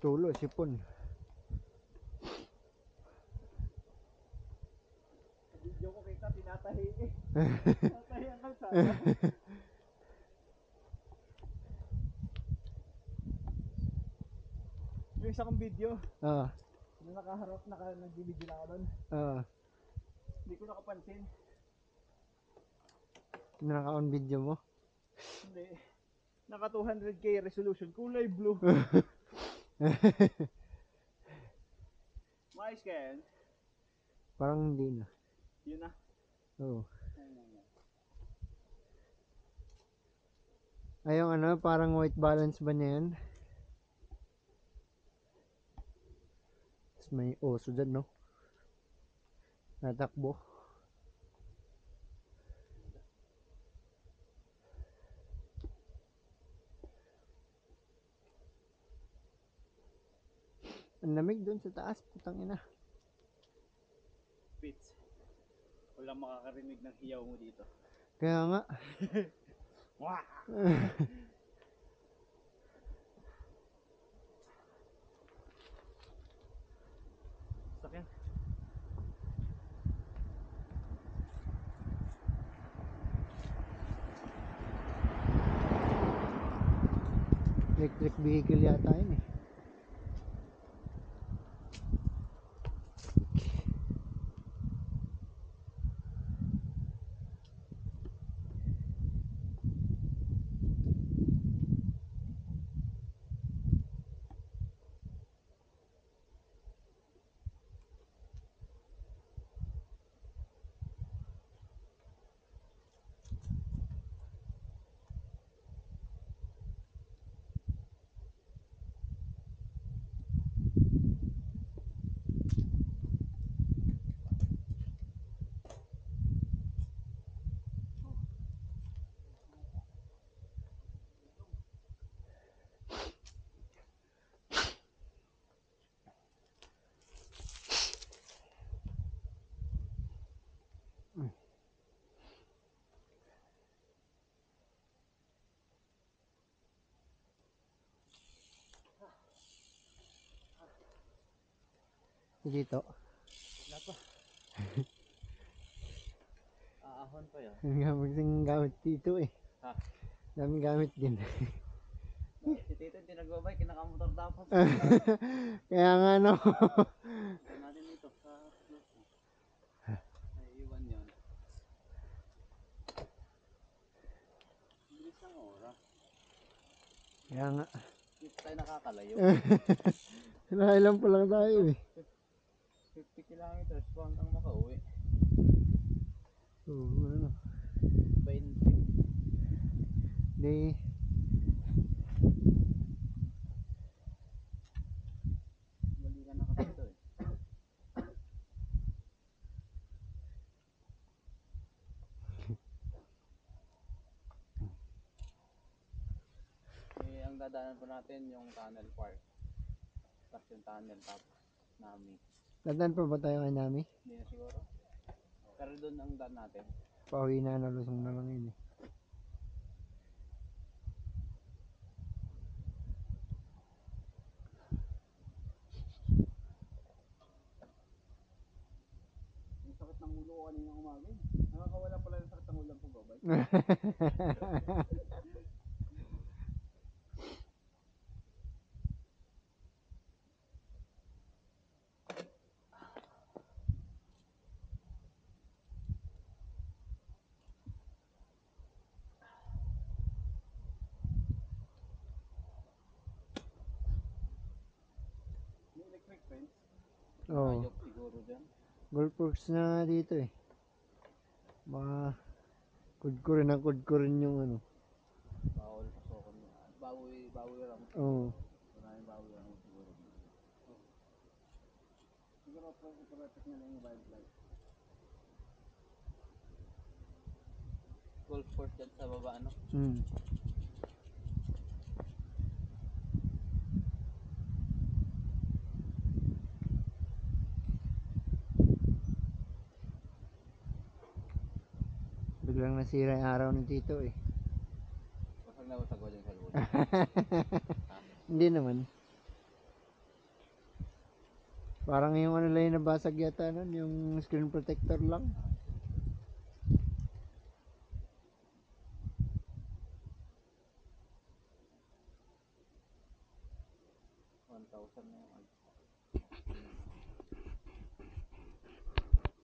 Tulo, sipon. Video ko kita, tinatahi eh. Tinatahi ang kalsada. Yung isa kong video, Ah, na nakaharap, nag-video lang ako doon. ah. Hindi ko nakapansin. Naka-on video mo? Hindi. Naka 200k resolution, kulay blue. Maayos ka yan? Parang hindi na. Yun na. Oo. Ay, yung ano, parang white balance ba niya yan? Tapos may oso dyan, no? Natakbo. Ang lamig doon sa taas, putang ina. Fits. Walang makakarinig ng hiyaw mo dito. Kaya nga. Wah! Sakyan. Electric vehicle yata yun eh. Dito. Wala pa. Aahon pa yan. Ang gamit dito eh. Ha? Daming gamit din. Si Tito yung tinagbabay, kinakamotor dapat. Kaya nga no. Ito natin dito sa close na. May iwan yun. Bilis ng oras. Kaya nga. Hindi tayo nakakalayo. Nakailan pa lang tayo eh. 50 kilometers pa hanggang makauwi. Oo, ano. 20. Di. Mali ka na kasi ito eh. Eh, ang dadaanan pa natin yung tunnel park. Tapos yung tunnel tapos Nami. Dadaan pa ba tayo kay Nami? Hindi na siguro. Pero doon ang daan natin. Pauwi na, nalusong na lang yun eh. Yung sakit ng ulo ko kanina umaga eh. Nakakawala pala yung sakit ng ulo po babay. May electric fence. Oo. Ayok siguro dyan. Golf course na dito eh. Baka kudkurin yung ano. Bawal pasokan mo. Bawi lang. Oo. Maraming bawi lang siguro. Siguro protect na lang yung wildlife. Golf course dyan sa baba ano? Hmm. Biglang nasira yung araw ng tito eh. Basag na basag ko dyan sa loob. Hindi naman. Parang yung ano lang yung nabasag yata nun, yung screen protector lang.